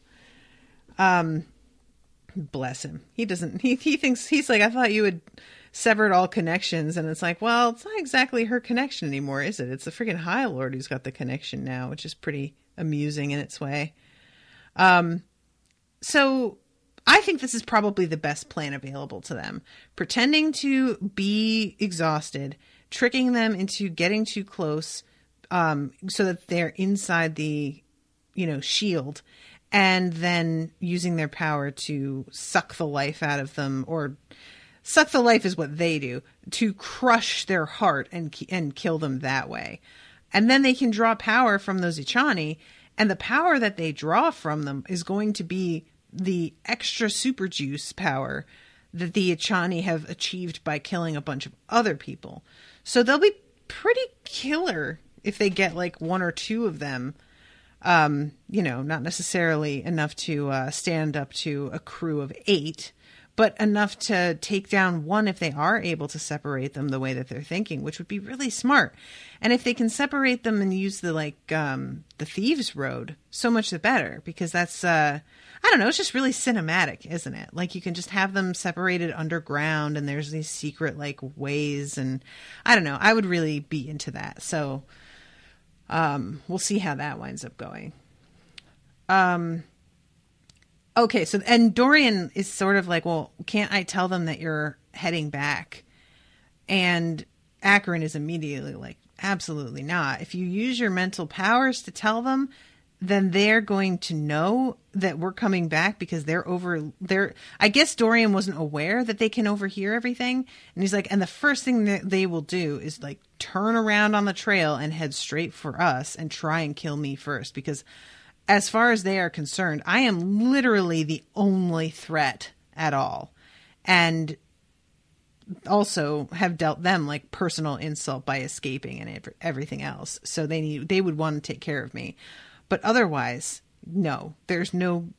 Bless him. He doesn't, he thinks, he's like, I thought you had severed all connections. And it's like, well, it's not exactly her connection anymore, is it? It's the freaking High Lord who's got the connection now, which is pretty amusing in its way. So I think this is probably the best plan available to them. Pretending to be exhausted, tricking them into getting too close, so that they're inside the, shield, and then using their power to suck the life out of them, or suck the life is what they do, to crush their heart and kill them that way. And then they can draw power from those Ichani, and the power that they draw from them is going to be the extra super juice power that the Ichani have achieved by killing a bunch of other people. So they'll be pretty killer if they get one or two of them. Not necessarily enough to stand up to a crew of 8, but enough to take down one if they are able to separate them the way that they're thinking, which would be really smart. And if they can separate them and use the thieves road, so much the better, because that's, I don't know, it's just really cinematic, isn't it? You can just have them separated underground and there's these secret ways, and I don't know, I would really be into that. So, we'll see how that winds up going. Okay, so, and Dorian is sort of well, can't I tell them that you're heading back? And Acheron is immediately absolutely not. If you use your mental powers to tell them, then they're going to know that we're coming back because I guess Dorian wasn't aware that they can overhear everything. And he's and the first thing that they will do is turn around on the trail and head straight for us and try and kill me first, because as far as they are concerned, I am literally the only threat at all. And also have dealt them personal insult by escaping and everything else. So they would want to take care of me. But otherwise, no, there's no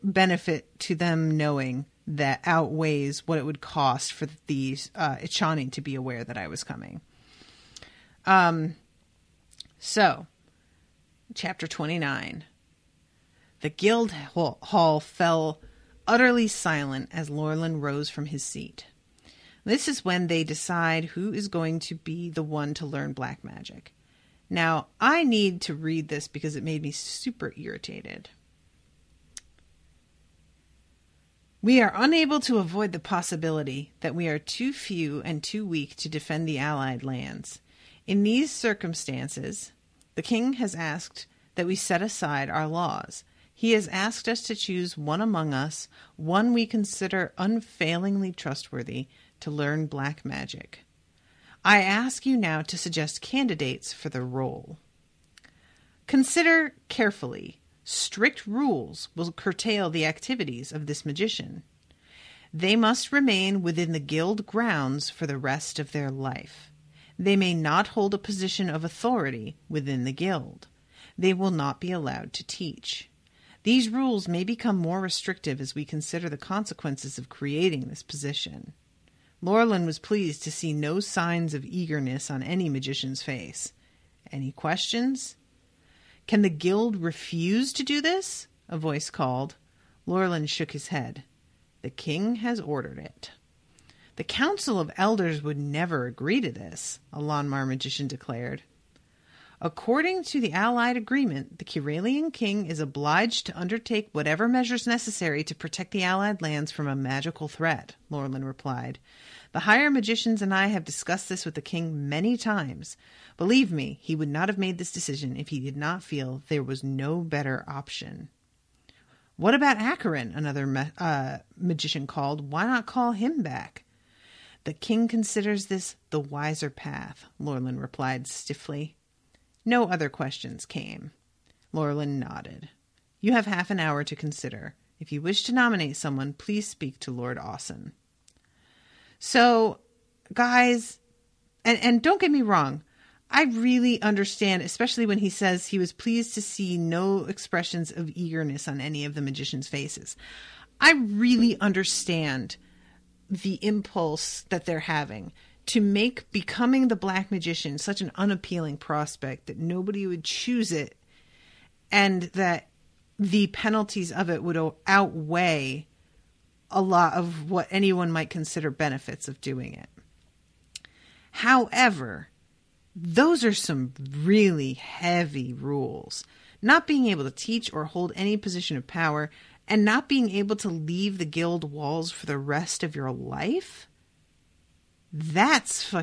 benefit to them knowing that outweighs what it would cost for these Ichani to be aware that I was coming. So, chapter 29. The guild hall fell utterly silent as Lorlin rose from his seat. This is when they decide who is going to be the one to learn black magic. Now, I need to read this because it made me super irritated. We are unable to avoid the possibility that we are too few and too weak to defend the Allied lands. In these circumstances, the king has asked that we set aside our laws. He has asked us to choose one among us, one we consider unfailingly trustworthy, to learn black magic. I ask you now to suggest candidates for the role. Consider carefully. Strict rules will curtail the activities of this magician. They must remain within the guild grounds for the rest of their life. They may not hold a position of authority within the guild. They will not be allowed to teach. These rules may become more restrictive as we consider the consequences of creating this position. Lorlin was pleased to see no signs of eagerness on any magician's face. Any questions? Can the guild refuse to do this? A voice called. Lorlin shook his head. The king has ordered it. The council of elders would never agree to this, a Lonmar magician declared. According to the Allied agreement, the Kiralian king is obliged to undertake whatever measures necessary to protect the Allied lands from a magical threat, Lorlin replied. The higher magicians and I have discussed this with the king many times. Believe me, he would not have made this decision if he did not feel there was no better option. What about Acheron? Another magician called. Why not call him back? The king considers this the wiser path, Lorlin replied stiffly. No other questions came. Lorlin nodded. You have half an hour to consider. If you wish to nominate someone, please speak to Lord Austin. So, guys, and don't get me wrong, I really understand, especially when he says he was pleased to see no expressions of eagerness on any of the magicians' faces. I really understand the impulse that they're having to make becoming the black magician such an unappealing prospect that nobody would choose it, and that the penalties of it would outweigh a lot of what anyone might consider benefits of doing it. However, those are some really heavy rules. Not being able to teach or hold any position of power, and not being able to leave the guild walls for the rest of your life? That's too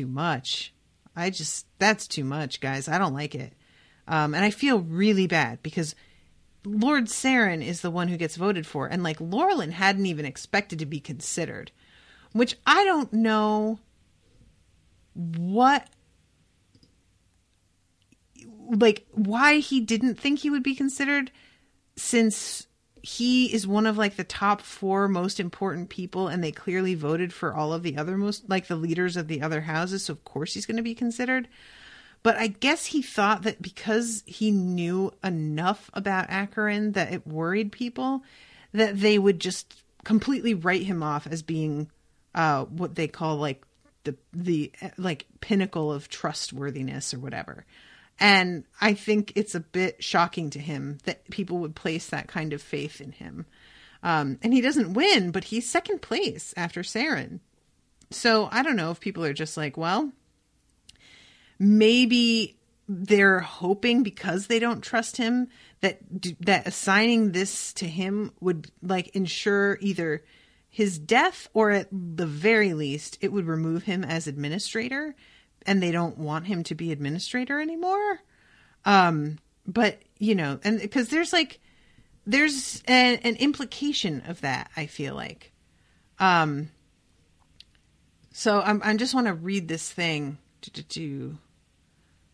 much. That's too much, guys. I don't like it. And I feel really bad because Lord Saren is the one who gets voted for. And like Lorlin hadn't even expected to be considered, which I don't know why he didn't think he would be considered, since he is one of like the top 4 most important people, and they clearly voted for all of the other the leaders of the other houses. So of course he's going to be considered. But I guess he thought that because he knew enough about Acheron that it worried people, that they would just completely write him off as being what they call like the pinnacle of trustworthiness or whatever. And I think it's a bit shocking to him that people would place that kind of faith in him. And he doesn't win, but he's second place after Saren. So I don't know if people are just like, well, maybe they're hoping because they don't trust him that assigning this to him would like ensure either his death, or at the very least, it would remove him as administrator, and they don't want him to be administrator anymore. But you know, and because there's an implication of that, I feel like. So I just want to read this thing.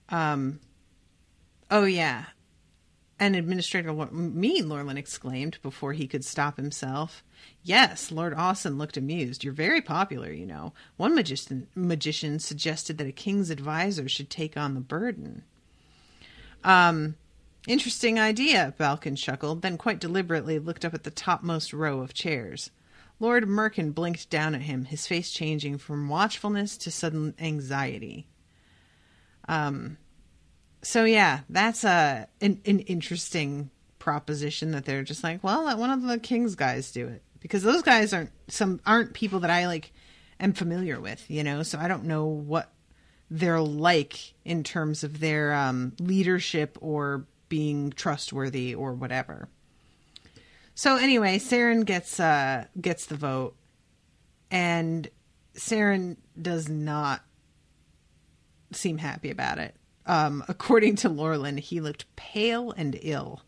Oh yeah. An administrator, me, Lorlin exclaimed before he could stop himself. Yes, Lord Austin looked amused. You're very popular, you know. One magician suggested that a king's advisor should take on the burden. Interesting idea, Balkin chuckled, then quite deliberately looked up at the topmost row of chairs. Lord Merkin blinked down at him, his face changing from watchfulness to sudden anxiety. So yeah, that's an interesting proposition that they're just like, well, let one of the King's guys do it. Because those guys aren't people that I am familiar with, so I don't know what they're like in terms of their leadership or being trustworthy or whatever. So anyway, Saren gets the vote, and Saren does not seem happy about it. According to Lorelin, he looked pale and ill.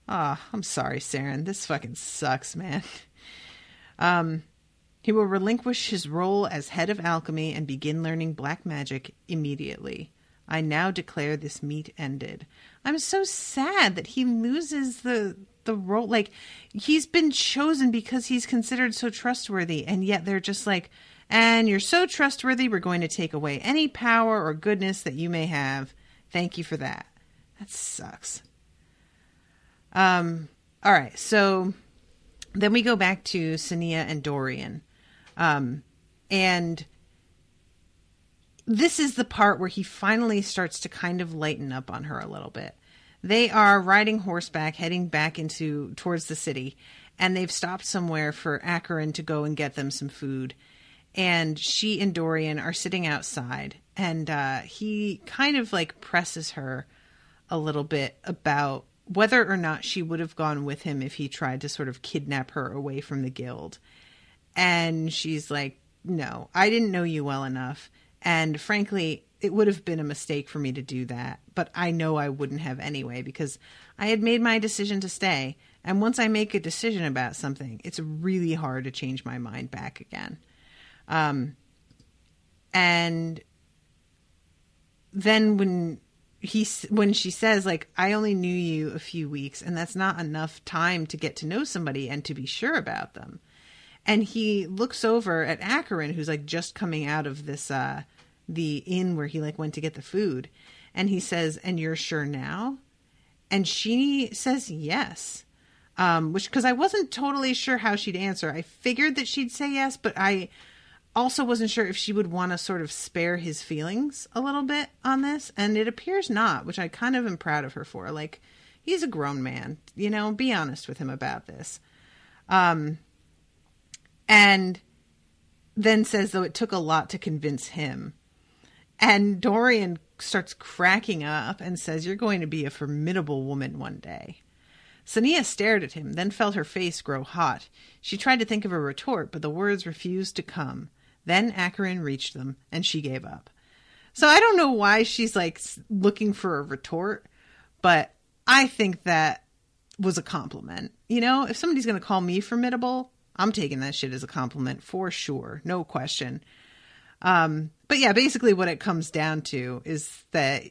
I'm sorry, Saren. This fucking sucks, man. He will relinquish his role as head of alchemy and begin learning black magic immediately. I now declare this meet ended. I'm so sad that he loses the role. He's been chosen because he's considered so trustworthy, and yet they're just like, and you're so trustworthy, we're going to take away any power or goodness that you may have. Thank you for that. That sucks. All right, so then we go back to Sania and Dorian. And this is the part where he finally starts to kind of lighten up on her a little bit. They are riding horseback, heading back towards the city, and they've stopped somewhere for Acheron to go and get them some food. And she and Dorian are sitting outside, and he kind of presses her a little bit about whether or not she would have gone with him if he tried to sort of kidnap her away from the guild. And she's like, no, I didn't know you well enough. And frankly, it would have been a mistake for me to do that. But I know I wouldn't have anyway, because I had made my decision to stay. And once I make a decision about something, it's really hard to change my mind back again. And then when she says, I only knew you a few weeks, and that's not enough time to get to know somebody and to be sure about them. And he looks over at Acheron, who's just coming out of this, the inn where he went to get the food. And he says, and you're sure now? And she says, yes. Because I wasn't totally sure how she'd answer. I figured that she'd say yes, but I also wasn't sure if she would want to sort of spare his feelings a little bit on this. And it appears not, which I kind of am proud of her for. He's a grown man, be honest with him about this. And then says, though, it took a lot to convince him. And Dorian starts cracking up and says, you're going to be a formidable woman one day. Sania stared at him, then felt her face grow hot. She tried to think of a retort, but the words refused to come. Then Acheron reached them, and she gave up. So I don't know why she's looking for a retort, but I think that was a compliment. If somebody's going to call me formidable, I'm taking that shit as a compliment for sure. No question. But yeah, basically what it comes down to is that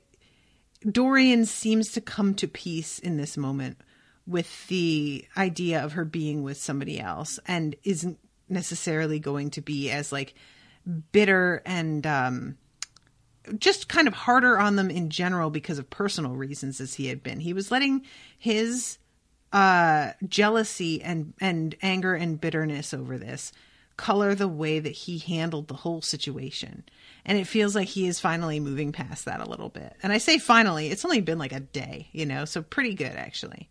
Dorian seems to come to peace in this moment with the idea of her being with somebody else, and isn't necessarily going to be as bitter and just kind of harder on them in general because of personal reasons as he had been. He was letting his jealousy and anger and bitterness over this color the way that he handled the whole situation. And it feels like he is finally moving past that a little bit. And I say finally, it's only been a day, so pretty good actually.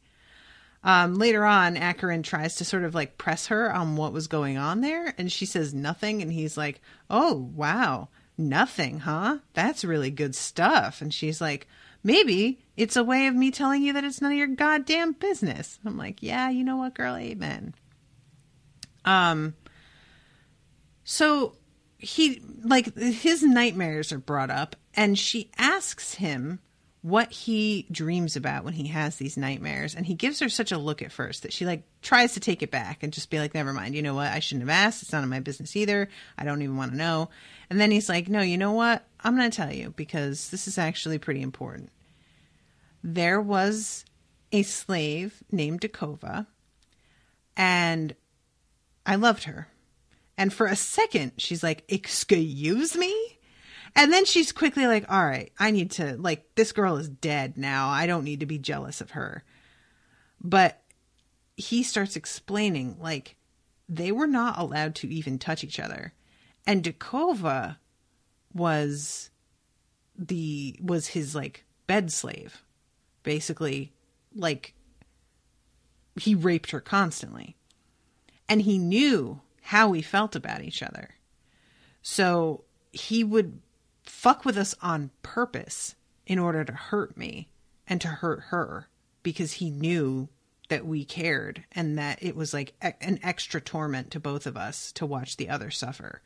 Later on, Acheron tries to sort of press her on what was going on there. And she says nothing. And he's like, oh, wow, nothing, huh? That's really good stuff. And she's like, maybe it's a way of me telling you that it's none of your goddamn business. I'm like, yeah, you know what, girl, amen. So he, his nightmares are brought up, and she asks him what he dreams about when he has these nightmares. And he gives her such a look at first that she tries to take it back and just be like, never mind. You know what? I shouldn't have asked. It's none of my business either. I don't even want to know. And then he's like, no, you know what? I'm going to tell you because this is actually pretty important. There was a slave named Dakova, and I loved her. And for a second, she's like, excuse me? And then she's quickly like, all right, I need to, like, this girl is dead now. I don't need to be jealous of her. But he starts explaining, like, they were not allowed to even touch each other. And Dakova was his, like, bed slave. Basically, like, he raped her constantly. And he knew how we felt about each other. So he would fuck with us on purpose in order to hurt me and to hurt her, because he knew that we cared and that it was like an extra torment to both of us to watch the other suffer,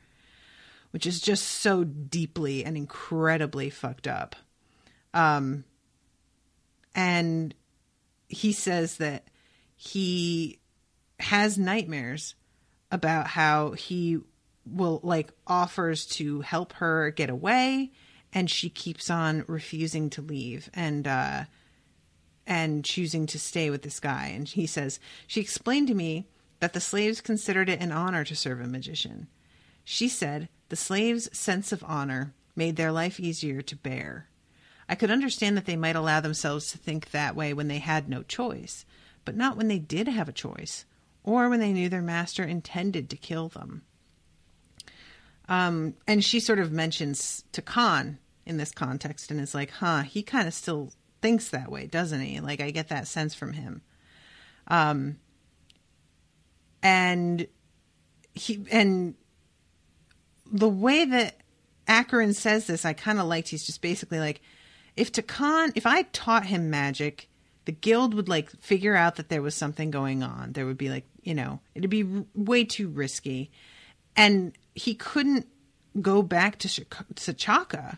which is just so deeply and incredibly fucked up. And he says that he has nightmares about how he will, like, offers to help her get away, and she keeps on refusing to leave and choosing to stay with this guy. And he says, she explained to me that the slaves considered it an honor to serve a magician. She said the slaves' sense of honor made their life easier to bear. I could understand that they might allow themselves to think that way when they had no choice, but not when they did have a choice, or when they knew their master intended to kill them. And she sort of mentions to Khan in this context and is like, he kind of still thinks that way, doesn't he? Like, I get that sense from him. And the way that Acheron says this, I kind of liked. He's just basically like, if I taught him magic, the guild would, like, figure out that there was something going on. There would be, like, it'd be way too risky. And he couldn't go back to Sachaka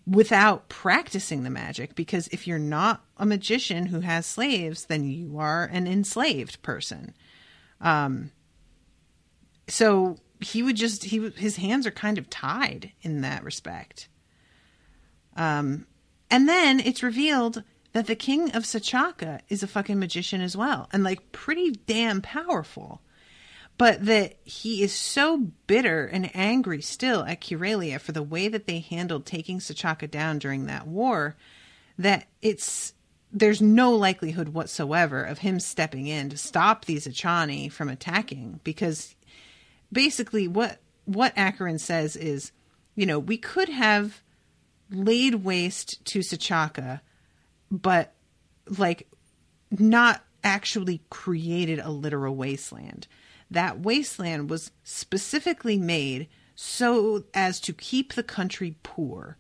without practicing the magic, because if you're not a magician who has slaves, then you are an enslaved person. So his hands are kind of tied in that respect. And then it's revealed that the king of Sachaka is a fucking magician as well, and, like, pretty damn powerful. But that he is so bitter and angry still at Curelia for the way that they handled taking Sachaka down during that war, that there's no likelihood whatsoever of him stepping in to stop these Ichani from attacking, because basically what Acheron says is, we could have laid waste to Sachaka, but, like, not actually created a literal wasteland. That wasteland was specifically made so as to keep the country poor,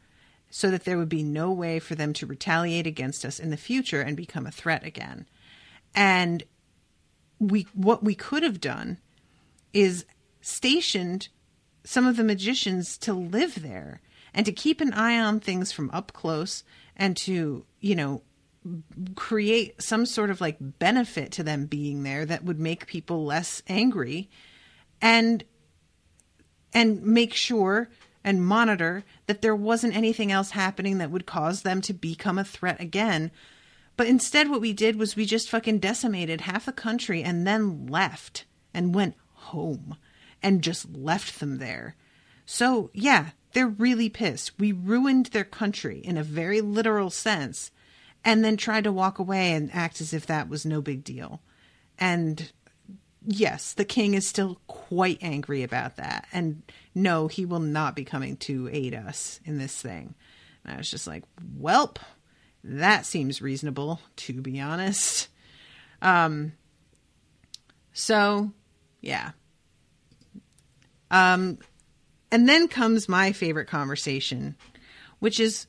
so that there would be no way for them to retaliate against us in the future and become a threat again. And what we could have done is stationed some of the magicians to live there and to keep an eye on things from up close, and to, create some sort of, like, benefit to them being there that would make people less angry, and make sure and monitor that there wasn't anything else happening that would cause them to become a threat again. But instead what we did was we just fucking decimated half the country and then left and went home and just left them there. So yeah, they're really pissed. We ruined their country in a very literal sense, and then tried to walk away and act as if that was no big deal. And yes, the king is still quite angry about that. And no, he will not be coming to aid us in this thing. And I was just like, welp, that seems reasonable, to be honest. So, yeah. And then comes my favorite conversation, which is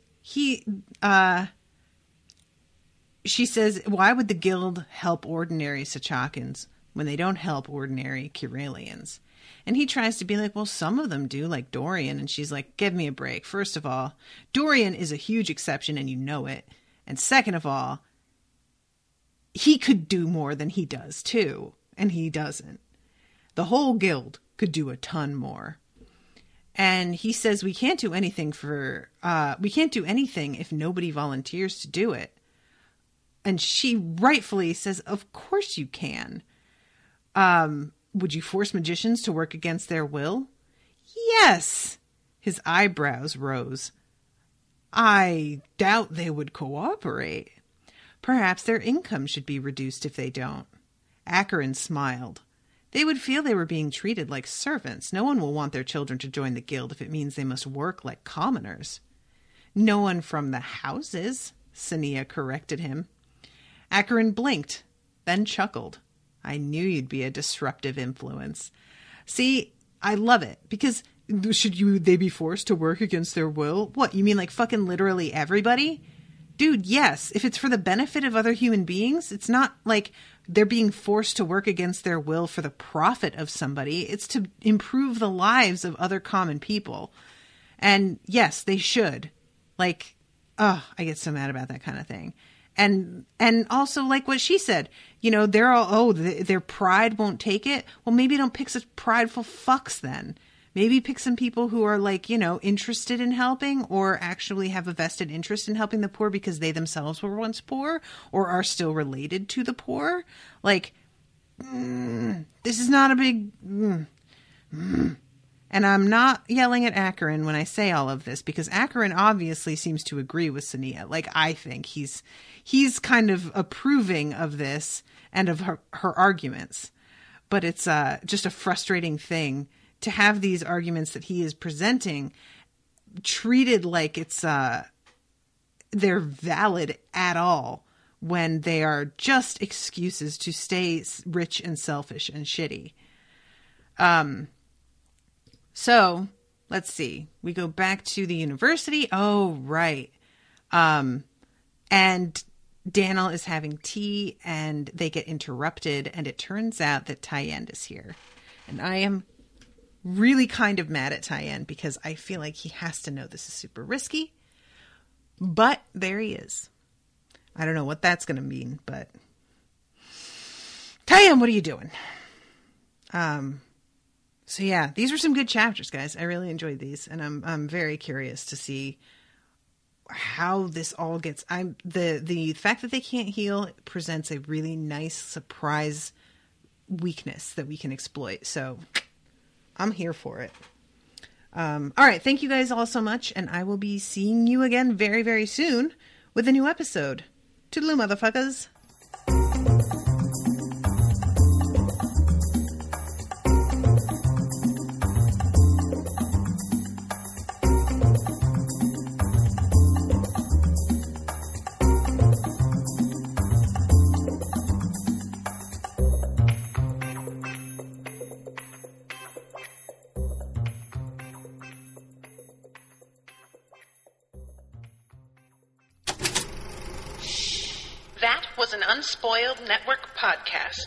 she says, why would the guild help ordinary Sachakans when they don't help ordinary Curelians? And he tries to be like, well, some of them do, like Dorian. And she's like, give me a break. First of all, Dorian is a huge exception and you know it. And second of all, he could do more than he does too. And he doesn't. The whole guild could do a ton more. And he says, we can't do anything if nobody volunteers to do it. And she rightfully says, of course you can. Would you force magicians to work against their will? Yes. His eyebrows rose. I doubt they would cooperate. Perhaps their income should be reduced if they don't. Acheron smiled. They would feel they were being treated like servants. No one will want their children to join the guild if it means they must work like commoners. No one from the houses, Sania corrected him. Acheron blinked, then chuckled. I knew you'd be a disruptive influence. See, I love it, because they be forced to work against their will? What, you mean like fucking literally everybody? Dude, yes, if it's for the benefit of other human beings, it's not like they're being forced to work against their will for the profit of somebody. It's to improve the lives of other common people. And yes, they should. Like, I get so mad about that kind of thing. And also like what she said, they're all, their pride won't take it. Well, maybe don't pick such prideful fucks then. Maybe pick some people who are like, interested in helping or actually have a vested interest in helping the poor because they themselves were once poor or are still related to the poor. Like, this is not a big... And I'm not yelling at Acheron when I say all of this because Acheron obviously seems to agree with Sania. Like, I think he's kind of approving of this and of her arguments. But it's just a frustrating thing to have these arguments that he is presenting treated like it's they're valid at all when they are just excuses to stay rich and selfish and shitty. So let's see. We go back to the university. Oh, right. And Daniel is having tea and they get interrupted. And it turns out that Tyen is here. And I am really kind of mad at Tyen because I feel like he has to know this is super risky. But there he is. I don't know what that's going to mean, but Tyen, what are you doing? So yeah, these were some good chapters, guys. I really enjoyed these, and I'm very curious to see how this all gets. The fact that they can't heal presents a really nice surprise weakness that we can exploit. So I'm here for it. All right, thank you guys all so much, and I will be seeing you again very, very soon with a new episode. Toodaloo, motherfuckers. That was an Unspoiled Network podcast.